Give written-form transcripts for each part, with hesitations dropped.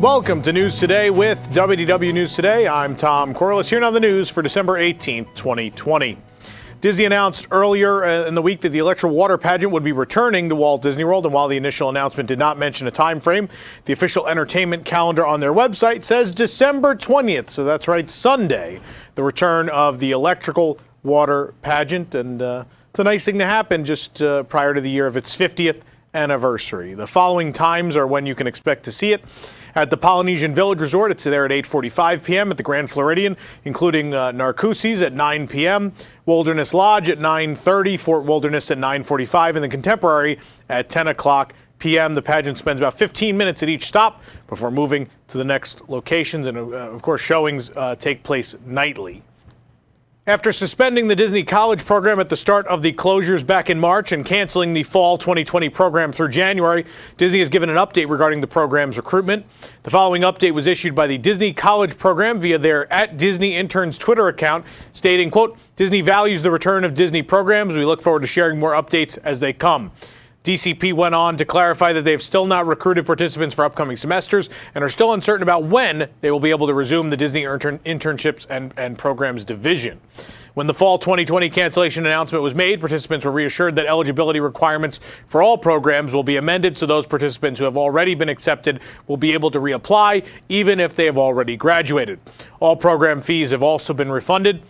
Welcome to News Today with WDW News Today. I'm Tom Corliss here on the news for December 18th, 2020. Disney announced earlier in the week that the Electoral water pageant would be returning to Walt Disney World, and while the initial announcement did not mention a time frame, the official entertainment calendar on their website says December 20th, so that's right, Sunday, the return of the Electrical water pageant, and it's a nice thing to happen just prior to the year of its 50th anniversary. The following times are when you can expect to see it. At the Polynesian Village Resort, it's there at 8:45 p.m. At the Grand Floridian, including Narcoossee's at 9 p.m., Wilderness Lodge at 9:30, Fort Wilderness at 9:45, and the Contemporary at 10 o'clock p.m. The pageant spends about 15 minutes at each stop before moving to the next locations, and of course, showings take place nightly. After suspending the Disney College program at the start of the closures back in March and canceling the fall 2020 program through January, Disney has given an update regarding the program's recruitment. The following update was issued by the Disney College program via their @DisneyInterns Twitter account, stating, quote, "Disney values the return of Disney programs. We look forward to sharing more updates as they come." DCP went on to clarify that they have still not recruited participants for upcoming semesters and are still uncertain about when they will be able to resume the Disney internships and programs division. When the fall 2020 cancellation announcement was made, participants were reassured that eligibility requirements for all programs will be amended, so those participants who have already been accepted will be able to reapply, even if they have already graduated. All program fees have also been refunded.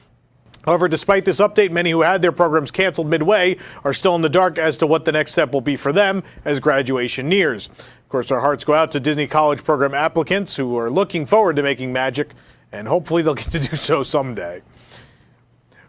However, despite this update, many who had their programs canceled midway are still in the dark as to what the next step will be for them as graduation nears. Of course, our hearts go out to Disney College program applicants who are looking forward to making magic, and hopefully they'll get to do so someday.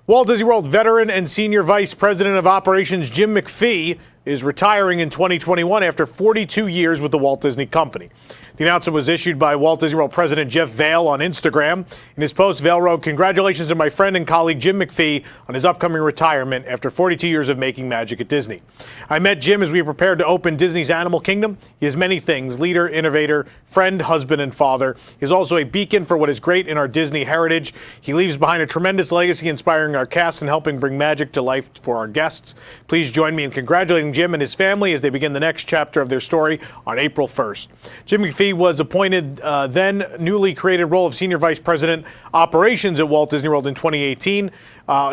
Walt Disney World veteran and senior vice president of operations Jim McPhee is retiring in 2021 after 42 years with the Walt Disney Company. The announcement was issued by Walt Disney World President Jeff Vail on Instagram. In his post, Vail wrote, "Congratulations to my friend and colleague Jim McPhee on his upcoming retirement after 42 years of making magic at Disney. I met Jim as we prepared to open Disney's Animal Kingdom. He is many things: leader, innovator, friend, husband, and father. He is also a beacon for what is great in our Disney heritage. He leaves behind a tremendous legacy inspiring our cast and helping bring magic to life for our guests. Please join me in congratulating Jim and his family as they begin the next chapter of their story on April 1st. Jim McPhee was appointed then newly created role of Senior Vice President Operations at Walt Disney World in 2018.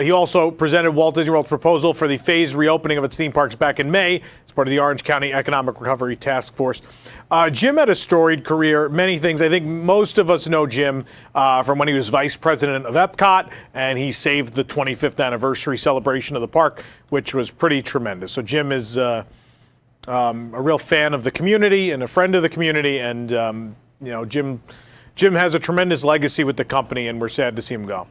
He also presented Walt Disney World's proposal for the phased reopening of its theme parks back in May as part of the Orange County Economic Recovery Task Force. Jim had a storied career, many things. I think most of us know Jim from when he was Vice President of Epcot, and he saved the 25th anniversary celebration of the park, which was pretty tremendous. So Jim is a real fan of the community and a friend of the community, and Jim has a tremendous legacy with the company, and we're sad to see him go.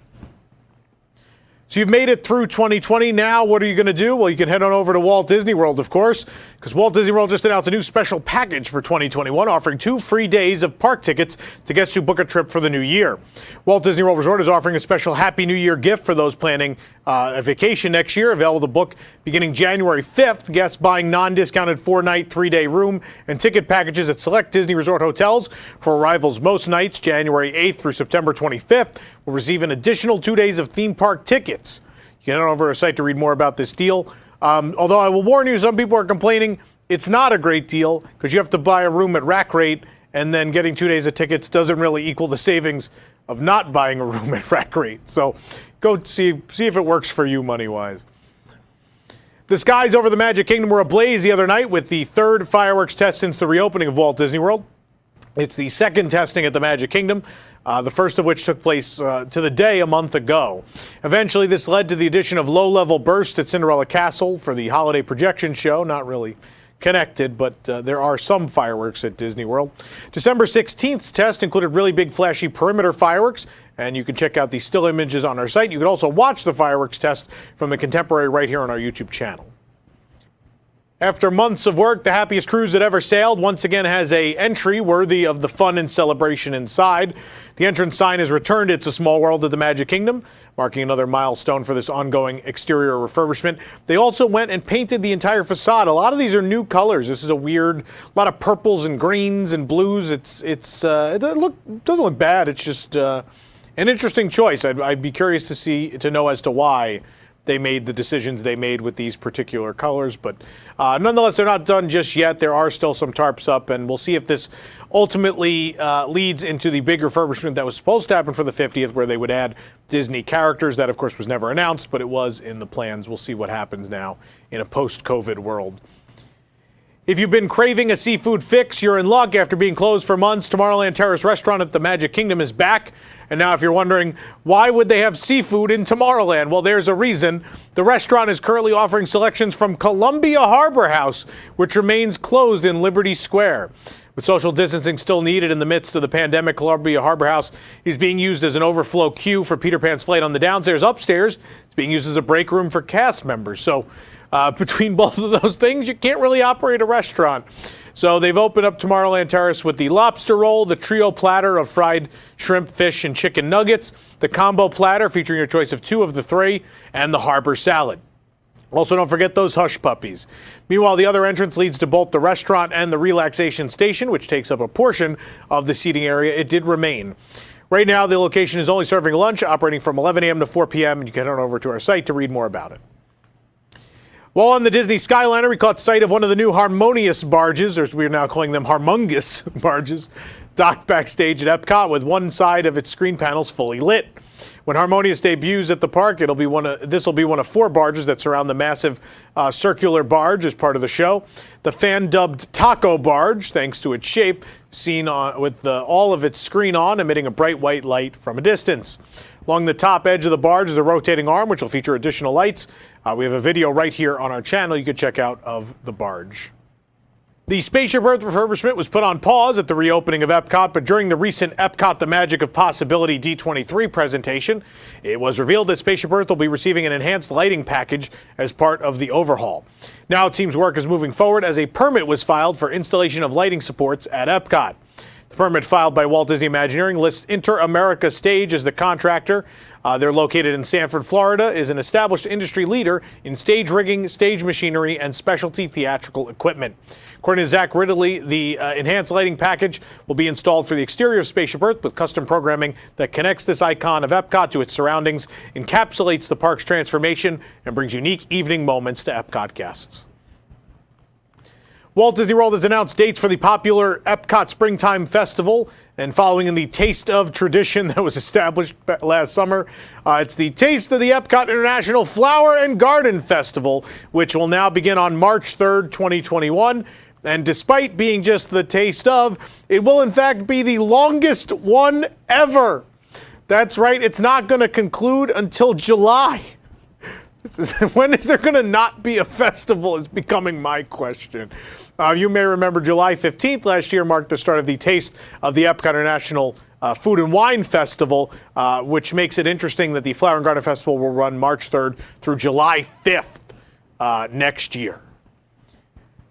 So you've made it through 2020. Now, what are you going to do? Well, you can head on over to Walt Disney World, of course, because Walt Disney World just announced a new special package for 2021, offering 2 free days of park tickets to guests who book a trip for the new year. Walt Disney World Resort is offering a special Happy New Year gift for those planning a vacation next year, available to book beginning January 5th. Guests buying non-discounted 4-night, 3-day room and ticket packages at select Disney Resort hotels for arrivals most nights, January 8th through September 25th, will receive an additional 2 days of theme park tickets. You can head on over to our site to read more about this deal. Although I will warn you, some people are complaining it's not a great deal because you have to buy a room at rack rate, and then getting 2 days of tickets doesn't really equal the savings of not buying a room at rack rate. So go see if it works for you money-wise. The skies over the Magic Kingdom were ablaze the other night with the 3rd fireworks test since the reopening of Walt Disney World. It's the 2nd testing at the Magic Kingdom, the first of which took place to the day a month ago. Eventually, this led to the addition of low-level bursts at Cinderella Castle for the holiday projection show. Not really connected, but there are some fireworks at Disney World. December 16th's test included really big flashy perimeter fireworks, and you can check out the still images on our site. You can also watch the fireworks test from the Contemporary right here on our YouTube channel. After months of work, the happiest cruise that ever sailed once again has an entry worthy of the fun and celebration inside. The entrance sign has returned It's a Small World at the Magic Kingdom, marking another milestone for this ongoing exterior refurbishment. They also went and painted the entire facade. A lot of these are new colors. This is a lot of purples and greens and blues. It doesn't look bad. It's just an interesting choice. I'd be curious to know as to why they made the decisions they made with these particular colors. But nonetheless, they're not done just yet. There are still some tarps up, and we'll see if this ultimately leads into the big refurbishment that was supposed to happen for the 50th, where they would add Disney characters. That, of course, was never announced, but it was in the plans. We'll see what happens now in a post-COVID world. If you've been craving a seafood fix, you're in luck. After being closed for months, Tomorrowland Terrace restaurant at the Magic Kingdom is back. And now if you're wondering, why would they have seafood in Tomorrowland? Well, there's a reason. The restaurant is currently offering selections from Columbia Harbor House, which remains closed in Liberty Square. With social distancing still needed in the midst of the pandemic, Columbia Harbor House is being used as an overflow queue for Peter Pan's flight on the downstairs. Upstairs, it's being used as a break room for cast members. So between both of those things, you can't really operate a restaurant. So they've opened up Tomorrowland Terrace with the lobster roll, the trio platter of fried shrimp, fish, and chicken nuggets, the combo platter featuring your choice of 2 of the 3, and the harbor salad. Also, don't forget those hush puppies. Meanwhile, the other entrance leads to both the restaurant and the relaxation station, which takes up a portion of the seating area. It did remain. Right now, the location is only serving lunch, operating from 11 a.m. to 4 p.m., and you can head on over to our site to read more about it. While on the Disney Skyliner, we caught sight of one of the new Harmonious barges, or as we're now calling them, Harmongous barges, docked backstage at Epcot with one side of its screen panels fully lit. When Harmonious debuts at the park, this will be one of 4 barges that surround the massive circular barge as part of the show. The fan-dubbed Taco Barge, thanks to its shape, seen with all of its screen on, emitting a bright white light from a distance. Along the top edge of the barge is a rotating arm, which will feature additional lights. We have a video right here on our channel you can check out of the barge. The Spaceship Earth refurbishment was put on pause at the reopening of Epcot, but during the recent Epcot The Magic of Possibility D23 presentation, it was revealed that Spaceship Earth will be receiving an enhanced lighting package as part of the overhaul. Now it seems work is moving forward as a permit was filed for installation of lighting supports at Epcot. The permit filed by Walt Disney Imagineering lists Inter-America Stage as the contractor. They're located in Sanford, Florida, is an established industry leader in stage rigging, stage machinery, and specialty theatrical equipment. According to Zach Ridley, the enhanced lighting package will be installed for the exterior of Spaceship Earth with custom programming that connects this icon of Epcot to its surroundings, encapsulates the park's transformation, and brings unique evening moments to Epcot guests. Walt Disney World has announced dates for the popular Epcot Springtime Festival, and following in the Taste of tradition that was established last summer, it's the Taste of the Epcot International Flower and Garden Festival, which will now begin on March 3rd, 2021. And despite being just the taste of, it will in fact be the longest one ever. That's right, it's not going to conclude until July. When is there going to not be a festival is becoming my question. You may remember July 15th last year marked the start of the Taste of the Epcot International Food and Wine Festival, which makes it interesting that the Flower and Garden Festival will run March 3rd through July 5th next year.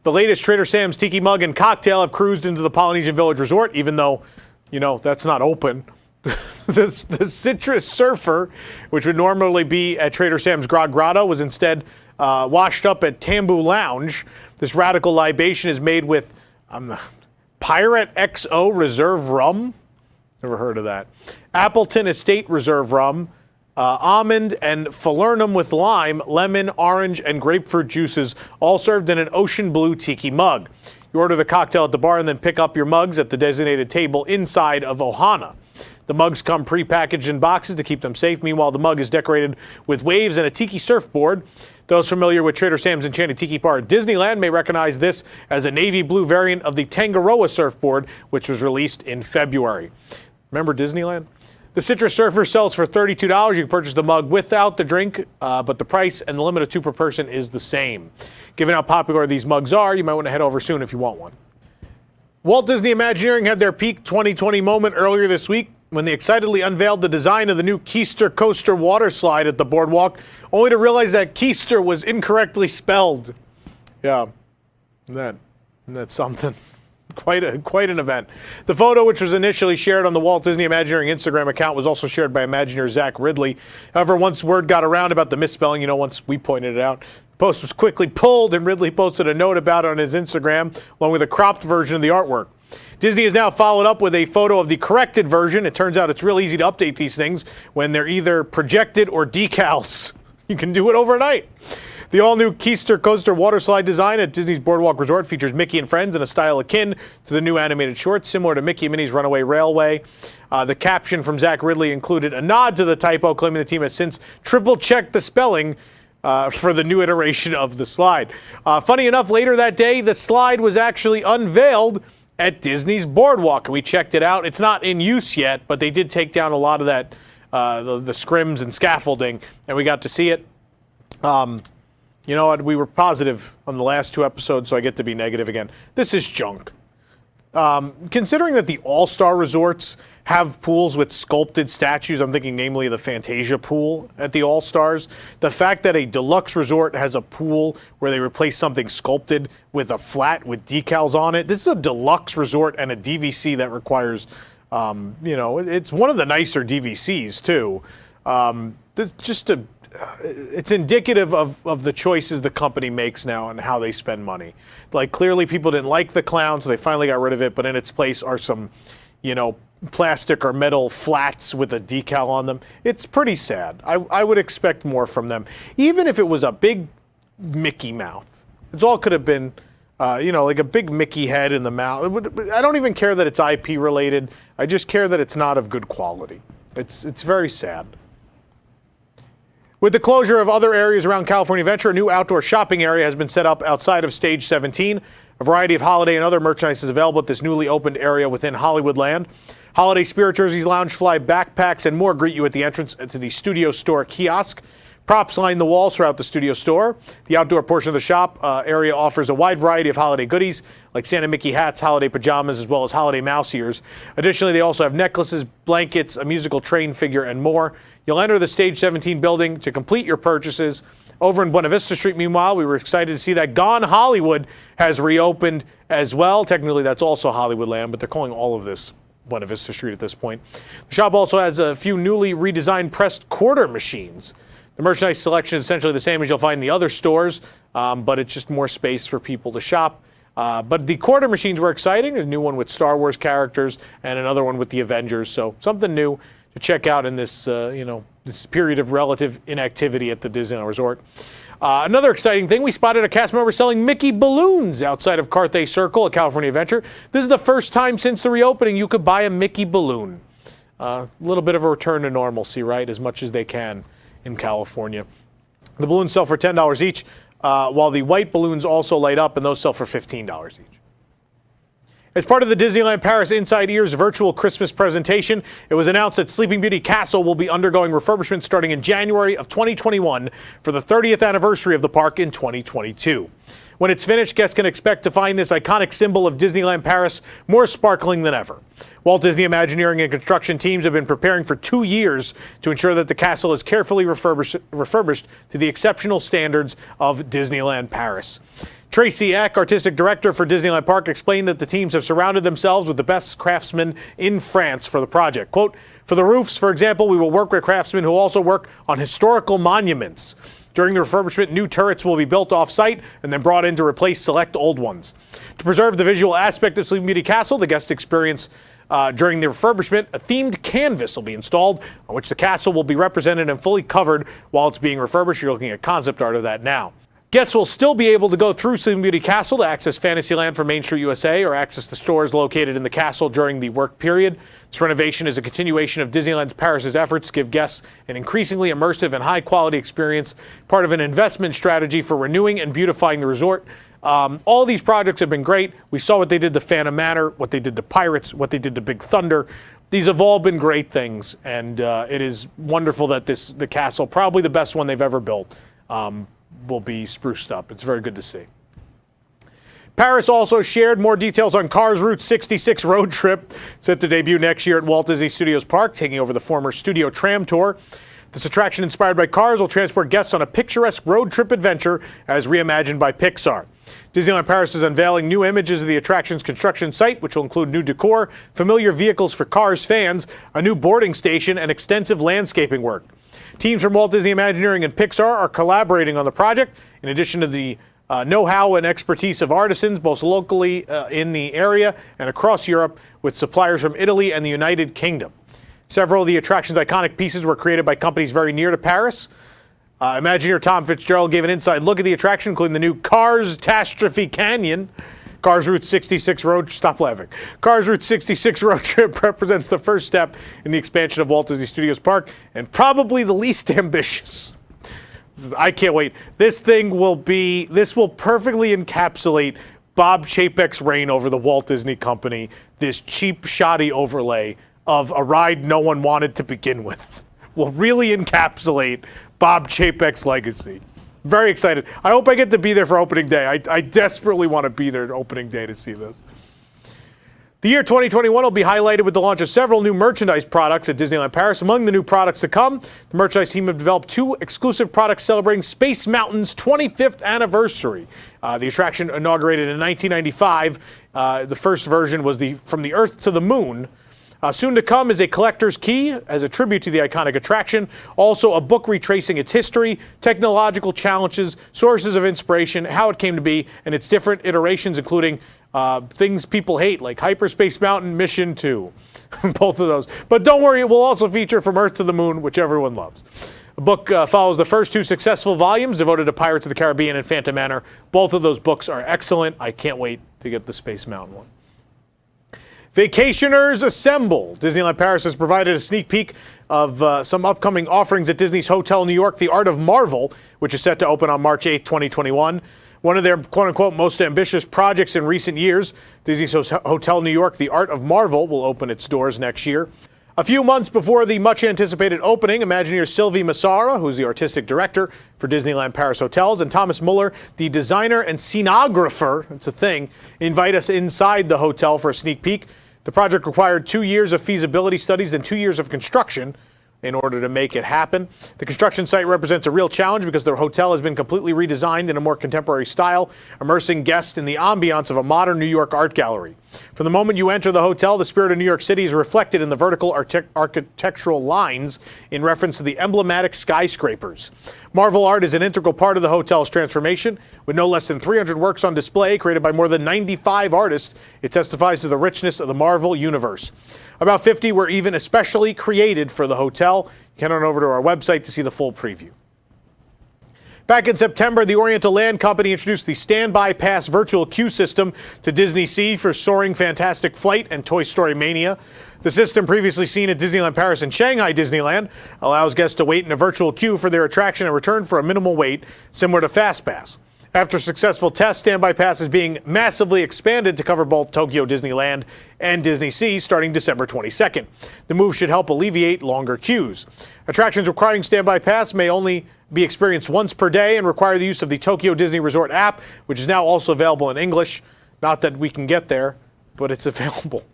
The latest Trader Sam's Tiki mug and cocktail have cruised into the Polynesian Village Resort, even though, that's not open. The Citrus Surfer, which would normally be at Trader Sam's Grog Grotto, was instead washed up at Tambu Lounge. This radical libation is made with Pirate XO Reserve Rum. Never heard of that. Appleton Estate Reserve Rum, almond and falernum with lime, lemon, orange, and grapefruit juices, all served in an ocean blue tiki mug. You order the cocktail at the bar and then pick up your mugs at the designated table inside of Ohana. The mugs come pre-packaged in boxes to keep them safe. Meanwhile, the mug is decorated with waves and a tiki surfboard. Those familiar with Trader Sam's Enchanted Tiki Bar at Disneyland may recognize this as a navy blue variant of the Tangaroa surfboard, which was released in February. Remember Disneyland? The Citrus Surfer sells for $32. You can purchase the mug without the drink, but the price and the limit of 2 per person is the same. Given how popular these mugs are, you might want to head over soon if you want one. Walt Disney Imagineering had their peak 2020 moment earlier this week when they excitedly unveiled the design of the new Keister Coaster water slide at the Boardwalk, only to realize that Keister was incorrectly spelled. Yeah, that's something. Quite an event. The photo, which was initially shared on the Walt Disney Imagineering Instagram account, was also shared by Imagineer Zach Ridley. However, once word got around about the misspelling, once we pointed it out, the post was quickly pulled and Ridley posted a note about it on his Instagram, along with a cropped version of the artwork. Disney has now followed up with a photo of the corrected version. It turns out it's real easy to update these things when they're either projected or decals. You can do it overnight. The all-new Keister Coaster water slide design at Disney's Boardwalk Resort features Mickey and Friends in a style akin to the new animated short, similar to Mickey and Minnie's Runaway Railway. The caption from Zach Ridley included a nod to the typo, claiming the team has since triple-checked the spelling for the new iteration of the slide. Funny enough, later that day, the slide was actually unveiled at Disney's Boardwalk. We checked it out. It's not in use yet, but they did take down a lot of that, the scrims and scaffolding, and we got to see it. You know what? We were positive on the last two episodes, so I get to be negative again. This is junk. Considering that the All-Star resorts have pools with sculpted statues, I'm thinking namely the Fantasia pool at the All-Stars, the fact that a deluxe resort has a pool where they replace something sculpted with a flat with decals on it, this is a deluxe resort and a DVC that requires, it's one of the nicer DVCs too. It's indicative of the choices the company makes now and how they spend money. Like, clearly people didn't like the clown, so they finally got rid of it, but in its place are some, plastic or metal flats with a decal on them. It's pretty sad. I would expect more from them. Even if it was a big Mickey mouth. It's all could have been, like a big Mickey head in the mouth. I don't even care that it's IP related. I just care that it's not of good quality. It's very sad. With the closure of other areas around California Adventure, a new outdoor shopping area has been set up outside of Stage 17. A variety of holiday and other merchandise is available at this newly opened area within Hollywoodland. Holiday spirit jerseys, lounge fly backpacks, and more greet you at the entrance to the Studio Store kiosk. Props line the walls throughout the Studio Store. The outdoor portion of the shop area offers a wide variety of holiday goodies, like Santa Mickey hats, holiday pajamas, as well as holiday mouse ears. Additionally, they also have necklaces, blankets, a musical train figure, and more. You'll enter the Stage 17 building to complete your purchases. Over in Buena Vista Street, meanwhile, we were excited to see that Gone Hollywood has reopened as well. Technically, that's also Hollywoodland, but they're calling all of this Buena Vista Street at this point. The shop also has a few newly redesigned pressed quarter machines. The merchandise selection is essentially the same as you'll find in the other stores, but it's just more space for people to shop. But the quarter machines were exciting. A new one with Star Wars characters and another one with the Avengers. So something new to check out in this, this period of relative inactivity at the Disneyland Resort. Another exciting thing, we spotted a cast member selling Mickey balloons outside of Carthay Circle at California Adventure. This is the first time since the reopening you could buy a Mickey balloon. A little bit of a return to normalcy, right? As much as they can in California. The balloons sell for $10 each, while the white balloons also light up, and those sell for $15 each. As part of the Disneyland Paris Inside Ears virtual Christmas presentation, it was announced that Sleeping Beauty Castle will be undergoing refurbishment starting in January of 2021 for the 30th anniversary of the park in 2022. When it's finished, guests can expect to find this iconic symbol of Disneyland Paris more sparkling than ever. Walt Disney Imagineering and construction teams have been preparing for 2 years to ensure that the castle is carefully refurbished to the exceptional standards of Disneyland Paris. Tracy Eck, artistic director for Disneyland Park, explained that the teams have surrounded themselves with the best craftsmen in France for the project. Quote, for the roofs, for example, we will work with craftsmen who also work on historical monuments. During the refurbishment, new turrets will be built off-site and then brought in to replace select old ones. To preserve the visual aspect of Sleeping Beauty Castle, the guest experience during the refurbishment, a themed canvas will be installed on which the castle will be represented and fully covered while it's being refurbished. You're looking at concept art of that now. Guests will still be able to go through Sleeping Beauty Castle to access Fantasyland from Main Street USA or access the stores located in the castle during the work period. This renovation is a continuation of Disneyland Paris's efforts to give guests an increasingly immersive and high-quality experience, part of an investment strategy for renewing and beautifying the resort. All these projects have been great. We saw what they did to Phantom Manor, what they did to Pirates, what they did to Big Thunder. These have all been great things, and it is wonderful that the castle, probably the best one they've ever built, will be spruced up. It's very good to see. Paris also shared more details on Cars Route 66 road trip set to debut next year at Walt Disney Studios Park, taking over the former Studio Tram Tour. This attraction inspired by Cars will transport guests on a picturesque road trip adventure as reimagined by Pixar. Disneyland Paris is unveiling new images of the attraction's construction site, which will include new decor, familiar vehicles for Cars fans, a new boarding station, and extensive landscaping work. Teams from Walt Disney Imagineering and Pixar are collaborating on the project, in addition to the know-how and expertise of artisans, both locally in the area and across Europe, with suppliers from Italy and the United Kingdom. Several of the attraction's iconic pieces were created by companies very near to Paris. Imagineer Tom Fitzgerald gave an inside look at the attraction, including the new Cars Catastrophe Canyon. Cars Route 66 road, stop laughing. Cars Route 66 road trip represents the first step in the expansion of Walt Disney Studios Park, and probably the least ambitious. I can't wait. This will perfectly encapsulate Bob Chapek's reign over the Walt Disney Company, this cheap, shoddy overlay of a ride no one wanted to begin with. Will really encapsulate Bob Chapek's legacy. Very excited. I hope I get to be there for opening day. I desperately want to be there opening day to see this. The year 2021 will be highlighted with the launch of several new merchandise products at Disneyland Paris. Among the new products to come, the merchandise team have developed 2 exclusive products celebrating Space Mountain's 25th anniversary. The attraction inaugurated in 1995. The first version was From the Earth to the Moon. Soon to come is a collector's key as a tribute to the iconic attraction. Also a book retracing its history, technological challenges, sources of inspiration, how it came to be, and its different iterations, including things people hate, like Hyperspace Mountain Mission 2. Both of those. But don't worry, it will also feature From Earth to the Moon, which everyone loves. The book follows the first 2 successful volumes devoted to Pirates of the Caribbean and Phantom Manor. Both of those books are excellent. I can't wait to get the Space Mountain one. Vacationers assemble. Disneyland Paris has provided a sneak peek of some upcoming offerings at Disney's Hotel New York, The Art of Marvel, which is set to open on March 8, 2021. One of their quote-unquote most ambitious projects in recent years, Disney's Hotel New York, The Art of Marvel, will open its doors next year. A few months before the much-anticipated opening, Imagineer Sylvie Massara, who's the artistic director for Disneyland Paris Hotels, and Thomas Muller, the designer and scenographer, it's a thing, invite us inside the hotel for a sneak peek. The project required 2 years of feasibility studies and 2 years of construction in order to make it happen. The construction site represents a real challenge because the hotel has been completely redesigned in a more contemporary style, immersing guests in the ambiance of a modern New York art gallery. From the moment you enter the hotel, the spirit of New York City is reflected in the vertical architectural lines in reference to the emblematic skyscrapers. Marvel art is an integral part of the hotel's transformation. With no less than 300 works on display created by more than 95 artists, it testifies to the richness of the Marvel universe. About 50 were even especially created for the hotel. You can head on over to our website to see the full preview. Back in September, the Oriental Land Company introduced the Standby Pass virtual queue system to Disney Sea for Soaring Fantastic Flight and Toy Story Mania. The system, previously seen at Disneyland Paris and Shanghai Disneyland, allows guests to wait in a virtual queue for their attraction and return for a minimal wait, similar to FastPass. After successful tests, Standby Pass is being massively expanded to cover both Tokyo Disneyland and Disney Sea starting December 22nd. The move should help alleviate longer queues. Attractions requiring Standby Pass may only be experienced once per day and require the use of the Tokyo Disney Resort app, which is now also available in English. Not that we can get there, but it's available.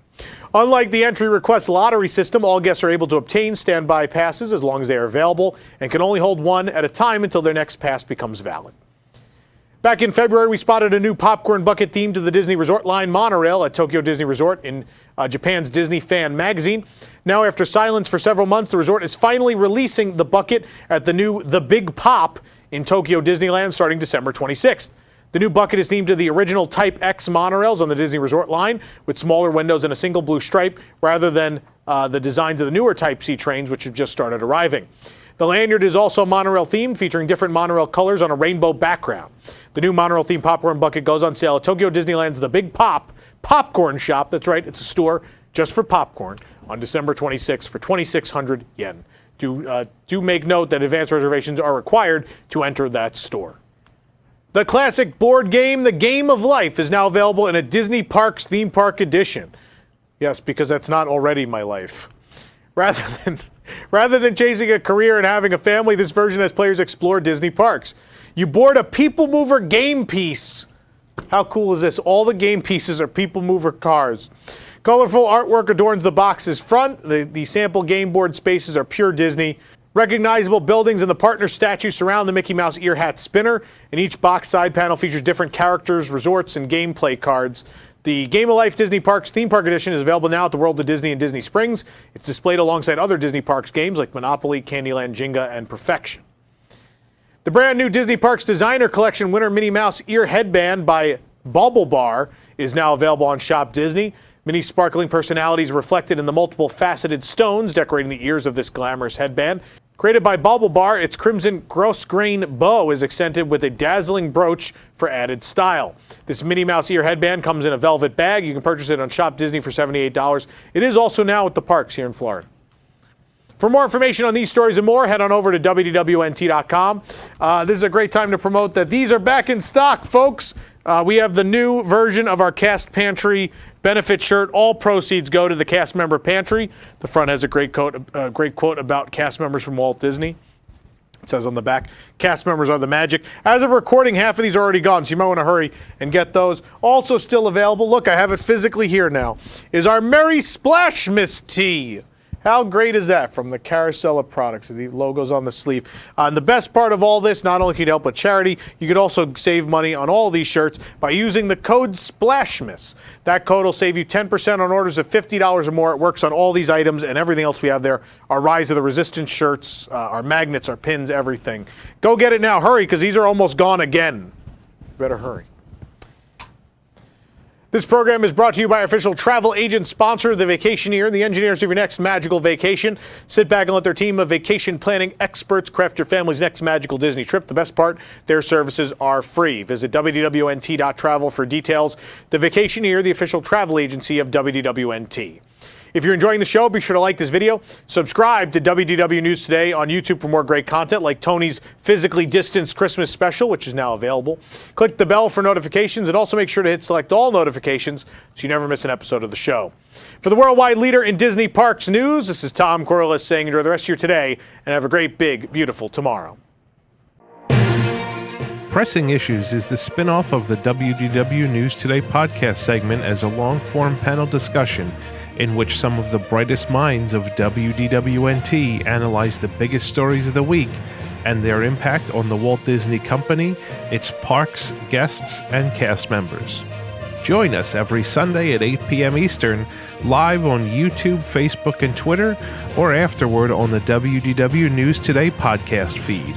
Unlike the entry request lottery system, all guests are able to obtain standby passes as long as they are available and can only hold one at a time until their next pass becomes valid. Back in February, we spotted a new popcorn bucket theme to the Disney Resort line Monorail at Tokyo Disney Resort in Japan's Disney Fan magazine. Now, after silence for several months, the resort is finally releasing the bucket at the new The Big Pop in Tokyo Disneyland starting December 26th. The new bucket is themed to the original Type X monorails on the Disney Resort line with smaller windows and a single blue stripe rather than the designs of the newer Type C trains, which have just started arriving. The lanyard is also monorail themed, featuring different monorail colors on a rainbow background. The new monorail themed popcorn bucket goes on sale at Tokyo Disneyland's The Big Pop Popcorn Shop. That's right, it's a store just for popcorn on December 26th for 2,600 yen. Do make note that advance reservations are required to enter that store. The classic board game, The Game of Life, is now available in a Disney Parks theme park edition. Yes, because that's not already my life. Rather than chasing a career and having a family, this version has players explore Disney parks. You board a People Mover game piece. How cool is this? All the game pieces are People Mover cars. Colorful artwork adorns the box's front. The sample game board spaces are pure Disney. Recognizable buildings and the partner statues surround the Mickey Mouse ear hat spinner, and each box side panel features different characters, resorts, and gameplay cards. The Game of Life Disney Parks Theme Park Edition is available now at the World of Disney and Disney Springs. It's displayed alongside other Disney Parks games like Monopoly, Candyland, Jenga, and Perfection. The brand new Disney Parks Designer Collection winner Minnie Mouse ear headband by Bubble Bar is now available on Shop Disney. Minnie's sparkling personality is reflected in the multiple faceted stones decorating the ears of this glamorous headband. Created by Bubble Bar, its crimson gross grain bow is accented with a dazzling brooch for added style. This Minnie Mouse ear headband comes in a velvet bag. You can purchase it on Shop Disney for $78. It is also now at the parks here in Florida. For more information on these stories and more, head on over to WDWNT.com. This is a great time to promote that these are back in stock, folks. We have the new version of our Cast Pantry benefit shirt. All proceeds go to the cast member pantry. The front has a great quote about cast members from Walt Disney. It says on the back, cast members are the magic. As of recording, half of these are already gone, so you might want to hurry and get those. Also still available, look, I have it physically here now, is our Merry Splashmas tee. How great is that from the Carousel of Products? The logo's on the sleeve. And the best part of all this, not only can you help with charity, you could also save money on all these shirts by using the code SPLASHMAS. That code will save you 10% on orders of $50 or more. It works on all these items and everything else we have there. Our Rise of the Resistance shirts, our magnets, our pins, everything. Go get it now. Hurry, because these are almost gone again. You better hurry. This program is brought to you by our official travel agent sponsor, The Vacationeer, the engineers of your next magical vacation. Sit back and let their team of vacation planning experts craft your family's next magical Disney trip. The best part, their services are free. Visit WDWNT.travel for details. The Vacationeer, the official travel agency of WDWNT. If you're enjoying the show, be sure to like this video. Subscribe to WDW News Today on YouTube for more great content like Tony's physically distanced Christmas special, which is now available. Click the bell for notifications and also make sure to hit select all notifications so you never miss an episode of the show. For the worldwide leader in Disney Parks news, this is Tom Corliss saying enjoy the rest of your today and have a great, big, beautiful tomorrow. Pressing Issues is the spin-off of the WDW News Today podcast segment as a long-form panel discussion in which some of the brightest minds of WDWNT analyze the biggest stories of the week and their impact on the Walt Disney Company, its parks, guests, and cast members. Join us every Sunday at 8 p.m. Eastern, live on YouTube, Facebook, and Twitter, or afterward on the WDW News Today podcast feed.